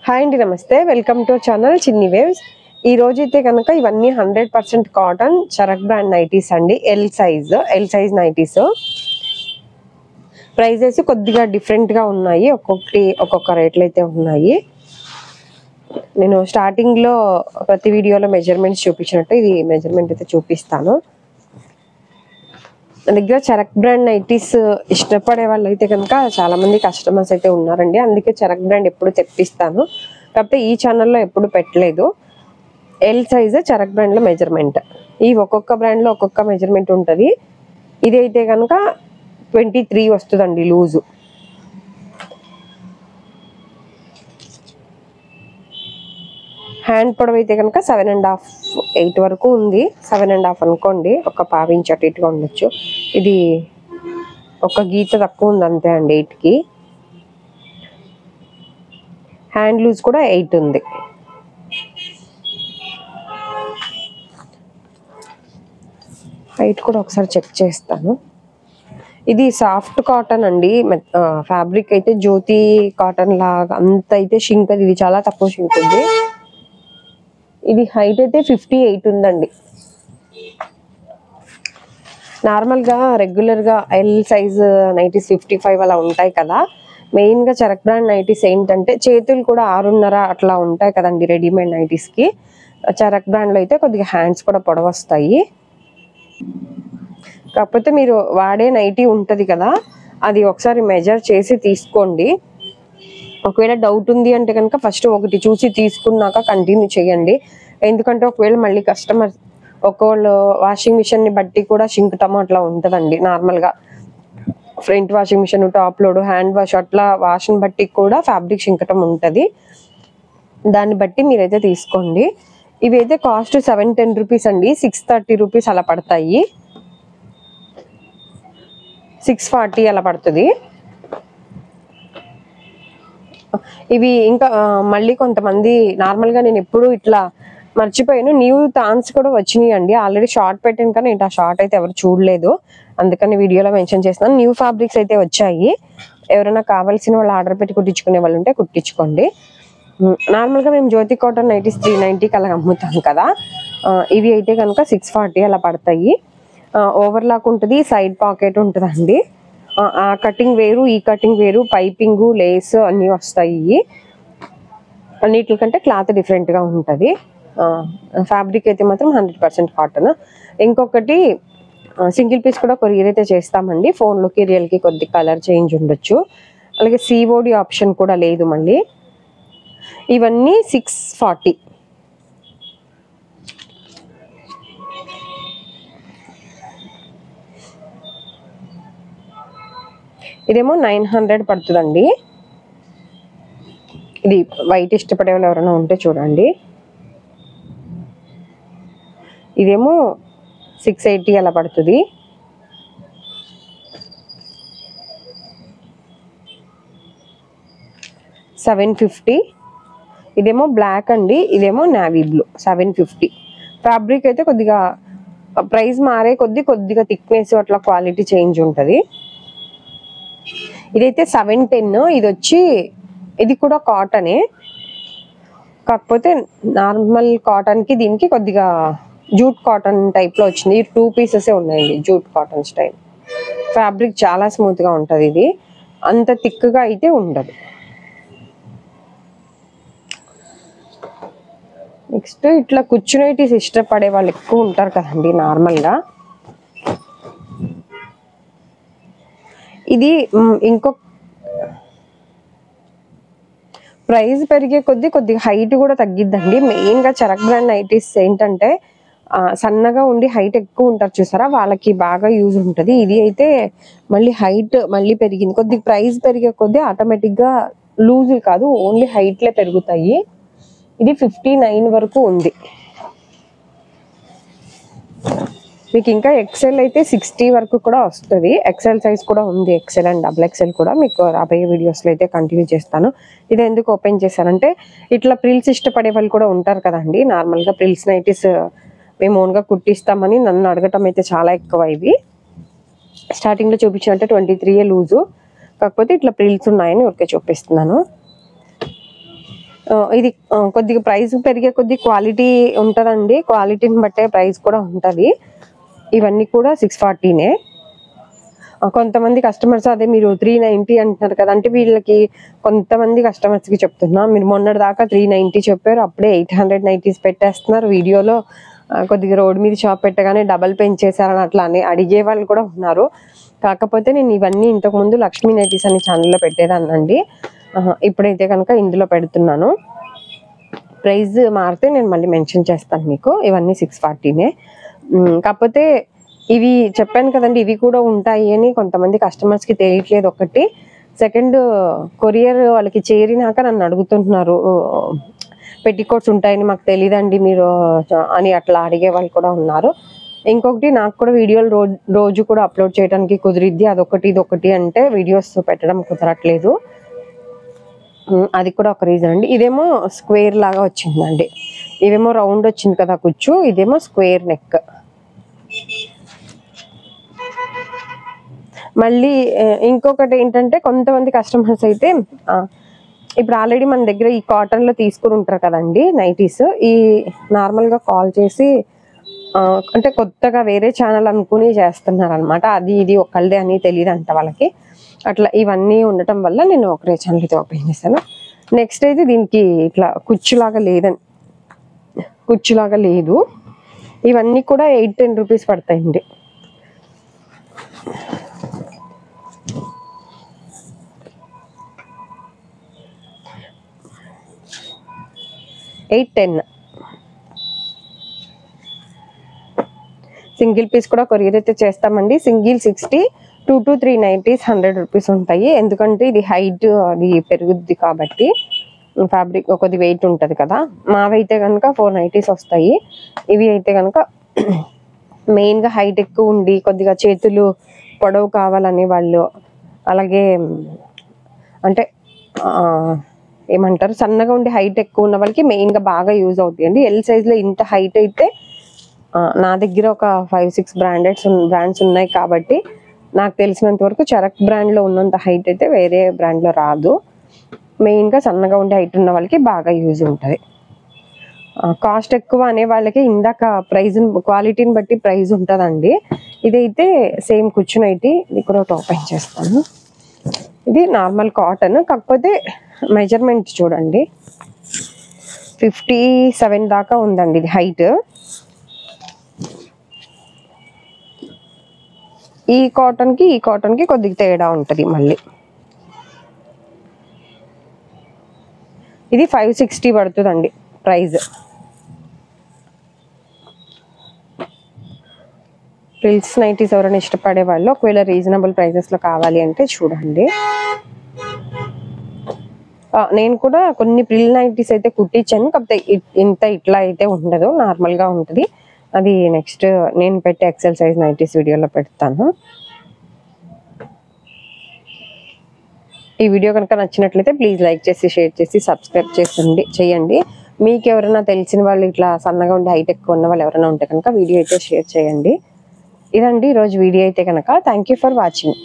Hi అండి, నమస్తే. Welcome to channel చిన్ని వేవ్స్. ఈ రోజు అయితే కనుక ఇవన్నీ 100% కాటన్ చరక్ బ్రాండ్ నైటీస్ అండి. L size nighties. ప్రైజెస్ కొద్దిగా డిఫరెంట్ గా ఉన్నాయి, ఒక్కొక్క రేట్లు అయితే ఉన్నాయి. నేను స్టార్టింగ్ లో ప్రతి వీడియోలో మెజర్మెంట్స్ చూపించినట్టు ఇది మెజర్మెంట్ అయితే చూపిస్తాను. నా దగ్గర చరక్ బ్రాండ్ నైటీస్ ఇష్టపడే వాళ్ళు అయితే కనుక చాలా మంది కస్టమర్స్ అయితే ఉన్నారండి. అందుకే చరక్ బ్రాండ్ ఎప్పుడు తెప్పిస్తాను, కాకపోతే ఈ ఛానల్లో ఎప్పుడు పెట్టలేదు. ఎల్ సైజ్ చరక్ బ్రాండ్ లో మెజర్మెంట్. ఈ ఒక్కొక్క బ్రాండ్ లో ఒక్కొక్క మెజర్మెంట్ ఉంటుంది. ఇది అయితే కనుక 23 వస్తుందండి లూజు. హ్యాండ్ పొడవు అయితే కనుక 7.5 8 వరకు ఉంది. 7.5 అనుకోండి, ఒక పావించి అటు ఇటుగా ఉండొచ్చు. ఇది ఒక గీత తక్కువ ఉంది అంతే అండి 8కి. హ్యాండ్ లూజ్ కూడా 8 ఉంది. హైట్ కూడా ఒకసారి చెక్ చేస్తాను. ఇది సాఫ్ట్ కాటన్ అండి. ఫ్యాబ్రిక్ అయితే జ్యోతి కాటన్ లాగా అంత అయితే షింక్, ఇది చాలా తక్కువ షింక్ ఉంది. ఇది హైట్ అయితే 58 ఉందండి. నార్మల్గా రెగ్యులర్గా ఎల్ సైజ్ నైటీస్ 55 అలా ఉంటాయి కదా. మెయిన్గా చరక్ బ్రాండ్ నైటీస్ ఏంటంటే చేతులు కూడా 6.5 అట్లా ఉంటాయి కదండి రెడీమేడ్ నైటీస్కి. చరక్ బ్రాండ్లో అయితే కొద్దిగా హ్యాండ్స్ కూడా పొడవు వస్తాయి. కాకపోతే మీరు వాడే నైటీ ఉంటుంది కదా, అది ఒకసారి మెజర్ చేసి తీసుకోండి. ఒకవేళ డౌట్ ఉంది అంటే కనుక ఫస్ట్ ఒకటి చూసి తీసుకున్నాక కంటిన్యూ చేయండి. ఎందుకంటే ఒకవేళ మళ్ళీ కస్టమర్ ఒకవేళ వాషింగ్ మిషన్ని బట్టి కూడా షింకటం అట్లా ఉంటుందండి. నార్మల్గా front washing machine, top load, hand wash అట్లా వాష్ని బట్టి కూడా ఫ్యాబ్రిక్ షింకటం ఉంటుంది. దాన్ని బట్టి మీరైతే తీసుకోండి. ఇవి అయితే కాస్ట్ 710 రూపీస్ అండి. 630 రూపీస్ అలా పడతాయి. 640 అలా పడుతుంది. ఇవి ఇంకా మళ్ళీ కొంతమంది నార్మల్గా నేను ఎప్పుడు ఇట్లా మర్చిపోయాను, న్యూ థాన్స్ కూడా వచ్చినాయి అండి. ఆల్రెడీ షార్ట్ పెట్టాను కానీ ఆ షార్ట్ అయితే ఎవరు చూడలేదు, అందుకని వీడియోలో మెన్షన్ చేస్తున్నాను. న్యూ ఫ్యాబ్రిక్స్ అయితే వచ్చాయి. ఎవరైనా కావాల్సిన వాళ్ళు ఆర్డర్ పెట్టి కుట్టించుకునే వాళ్ళు ఉంటే కుట్టించుకోండి. నార్మల్గా మేము జ్యోతి కాటన్ నైటీస్ 390కి అలా అమ్ముతాం కదా. ఇవి అయితే కనుక 640 అలా పడతాయి. ఓవర్లాక్ ఉంటుంది, సైడ్ పాకెట్ ఉంటుందండి. ఆ కటింగ్ వేరు, ఈ కటింగ్ వేరు, పైపింగ్, లేస్ అన్నీ వస్తాయి. అన్నిటికంటే క్లాత్ డిఫరెంట్గా ఉంటుంది. ఫ్యాబ్రిక్ అయితే మాత్రం 100% కాటన్. ఇంకొకటి సింగిల్ పీస్ కూడా కొరియర్ అయితే చేస్తామండి. ఫోన్లోకి రియల్కి కొద్ది కలర్ చేంజ్ ఉండొచ్చు. అలాగే COD ఆప్షన్ కూడా లేదు మళ్ళీ. ఇవన్నీ 640. ఇదేమో 900 పడుతుందండి. ఇది వైట్ ఇష్టపడే వాళ్ళు ఎవరైనా ఉంటే చూడండి. ఇదేమో 680 అలా పడుతుంది. $750. ఇదేమో బ్లాక్ అండి, ఇదేమో నావీ బ్లూ. 750. ఫ్యాబ్రిక్ అయితే కొద్దిగా ప్రైస్ మారే కొద్దిగా థిక్నెస్ అట్లా క్వాలిటీ చేంజ్ ఉంటుంది. ఇదైతే 710. ఇది వచ్చి ఇది కూడా కాటనే, కాకపోతే నార్మల్ కాటన్కి దీనికి కొద్దిగా జూట్ కాటన్ టైప్లో వచ్చింది. 2 పీసెస్ ఉన్నాయండి జూట్ కాటన్ స్టైల్. ఫ్యాబ్రిక్ చాలా స్మూత్గా ఉంటుంది. ఇది అంత థిక్గా అయితే ఉండదు. నెక్స్ట్ ఇట్లా కుచ్చునైటీస్ ఇష్టపడే వాళ్ళు ఎక్కువ ఉంటారు కదండి నార్మల్గా. ఇది ఇంకొక ప్రైస్ పెరిగే కొద్దిగా హైట్ కూడా తగ్గిద్దండి. మెయిన్గా చరక్ బ్రాండ్ నైటీస్ ఏంటంటే సన్నగా ఉండి హైట్ ఎక్కువ ఉంటారు చూసారా, వాళ్ళకి బాగా యూజ్ ఉంటుంది. ఇది అయితే మళ్ళీ హైట్ మళ్ళీ పెరిగింది, కొద్దిగా ప్రైస్ పెరిగే ఆటోమేటిక్గా లూజ్ కాదు, ఓన్లీ హైట్లే పెరుగుతాయి. ఇది 59 వరకు ఉంది. మీకు ఇంకా ఎక్సెల్ అయితే 60 వరకు కూడా వస్తుంది. ఎక్సెల్ సైజ్ కూడా ఉంది, ఎక్సెల్ అండ్ XXL కూడా. మీకు రాబోయే వీడియోస్లో అయితే కంటిన్యూ చేస్తాను. ఇది ఎందుకు ఓపెన్ చేశానంటే ఇట్లా ప్రిల్స్ ఇష్టపడే వాళ్ళు కూడా ఉంటారు కదండి. నార్మల్గా ప్రిల్స్ నైటీస్ మేము ఓన్గా కుట్టిస్తామని నన్ను అడగటం అయితే చాలా ఎక్కువ. ఇవి స్టార్టింగ్లో చూపించినట్టే 23 లూజు, కాకపోతే ఇట్లా ప్రిల్స్ ఉన్నాయని ఊరికే చూపిస్తున్నాను. ఇది కొద్దిగా ప్రైస్ పెరిగే కొద్ది క్వాలిటీ ఉంటుందండి, క్వాలిటీని బట్టే ప్రైస్ కూడా ఉంటుంది. ఇవన్నీ కూడా 640నే. కొంతమంది కస్టమర్స్ అదే మీరు 390 అంటున్నారు కదా, అంటే వీళ్ళకి కొంతమంది కస్టమర్స్కి చెప్తున్నా, మీరు మొన్నటి దాకా 390 చెప్పారు, అప్పుడే 800 నైటీస్ పెట్టేస్తున్నారు వీడియోలో, కొద్దిగా రోడ్ మీద షాప్ పెట్టగానే డబల్ పెంచేశారని అట్లా అని అడిగే వాళ్ళు కూడా ఉన్నారు. కాకపోతే నేను ఇవన్నీ ఇంతకుముందు లక్ష్మీ నైటీస్ అనే ఛానల్లో పెట్టేదాన్నండి. ఇప్పుడైతే కనుక ఇందులో పెడుతున్నాను. ప్రైస్ మారితే నేను మళ్ళీ మెన్షన్ చేస్తాను మీకు. ఇవన్నీ 640నే. కాకపోతే ఇవి చెప్పాను కదండి, ఇవి కూడా ఉంటాయి అని కొంతమంది కస్టమర్స్కి తెలియట్లేదు. ఒకటి, సెకండ్, కొరియర్ వాళ్ళకి చేరినాక నన్ను అడుగుతుంటున్నారు, పెట్టికోట్స్ ఉంటాయని మాకు తెలియదండి మీరు అని అట్లా అడిగే వాళ్ళు కూడా ఉన్నారు. ఇంకొకటి, నాకు కూడా వీడియోలు రోజు కూడా అప్లోడ్ చేయడానికి కుదిరిద్ది, అదొకటి ఇదొకటి అంటే వీడియోస్ పెట్టడం కుదరట్లేదు. అది కూడా ఒక రీజన్ అండి. ఇదేమో స్క్వేర్ లాగా వచ్చిందండి, ఇవేమో రౌండ్ వచ్చింది కదా కుచ్చు, ఇదేమో స్క్వేర్ నెక్. మళ్ళీ ఇంకొకటి ఏంటంటే, కొంతమంది కస్టమర్స్ అయితే ఇప్పుడు ఆల్రెడీ మన దగ్గర ఈ కాటన్లో తీసుకుని ఉంటారు కదండి నైటీస్, ఈ నార్మల్గా కాల్ చేసి అంటే కొత్తగా వేరే ఛానల్ అనుకుని చేస్తున్నారు అనమాట. అది ఇది ఒకళ్ళదే అని తెలియదు అంట వాళ్ళకి. అట్లా ఇవన్నీ ఉండటం వల్ల నేను ఒకరే ఛానల్ అయితే ఓపెన్ చేశాను. నెక్స్ట్ అయితే దీనికి ఇట్లా కుచ్చులాగా లేదు. ఇవన్నీ కూడా 8-10 రూపీస్ పడతాయండి. సింగిల్ పీస్ కూడా కొరియర్ అయితే చేస్తామండి. సింగిల్ 60, 2 to 3 నైటీస్ 100 రూపీస్ ఉంటాయి. ఎందుకంటే ఇది హైట్ అది పెరుగుద్ది కాబట్టి ఫ్యాబ్రిక్ కొద్ది వెయిట్ ఉంటుంది కదా. మావైతే కనుక 4 నైటీస్ వస్తాయి. ఇవి అయితే కనుక మెయిన్గా హైట్ ఎక్కువ ఉండి కొద్దిగా చేతులు పొడవు కావాలని వాళ్ళు, అలాగే అంటే ఏమంటారు సన్నగా ఉండి హైట్ ఎక్కువ ఉన్న వాళ్ళకి మెయిన్గా బాగా యూజ్ అవుతాయి అండి. ఎల్ సైజ్లో ఇంత హైట్ అయితే నా దగ్గర ఒక 5-6 బ్రాండ్స్ ఉన్నాయి కాబట్టి నాకు తెలిసినంత వరకు చరక్ బ్రాండ్లో ఉన్నంత హైట్ అయితే వేరే బ్రాండ్లో రాదు. మెయిన్గా సన్నగా ఉండే హైట్ ఉన్న వాళ్ళకి బాగా యూజ్ ఉంటుంది. కాస్ట్ ఎక్కువ అనే వాళ్ళకి ఇందాక ప్రైజ్ క్వాలిటీని బట్టి ప్రైజ్ ఉంటుందండి. ఇదైతే సేమ్ కూర్చుని అయితే ఇది కూడా ఓపెన్ చేస్తాను. ఇది నార్మల్ కాటన్, కాకపోతే మెజర్మెంట్ చూడండి 57 దాకా ఉందండి ఇది హైట్. ఈ కాటన్కి కొద్దిగా తేడా ఉంటుంది మళ్ళీ. ఇది 560 పడుతుందండి ప్రైజ్. ఫ్రిల్స్ నైటీస్ ఎవరైనా ఇష్టపడే వాళ్ళు ఒకవేళ రీజనబుల్ ప్రైజెస్లో కావాలి అంటే చూడండి. నేను కూడా కొన్ని ఫ్రిల్ నైటీస్ అయితే కుట్టించాను, కాకపోతే ఇట్లా అయితే ఉండదు, నార్మల్గా ఉంటుంది. అది నెక్స్ట్ నేను పెట్టే ఎక్సెల్ సైజ్ నైటీస్ వీడియోలో పెడతాను. ఈ వీడియో కనుక నచ్చినట్లయితే ప్లీజ్ లైక్ చేసి షేర్ చేసి సబ్స్క్రైబ్ చేయండి. మీకు ఎవరైనా తెలిసిన వాళ్ళు ఇట్లా సన్నగా ఉండి హైట్ ఎక్కువ ఉన్న వాళ్ళు ఎవరైనా ఉంటే కనుక వీడియో అయితే షేర్ చేయండి. ఇదండి ఈరోజు వీడియో అయితే కనుక. Thank you for watching.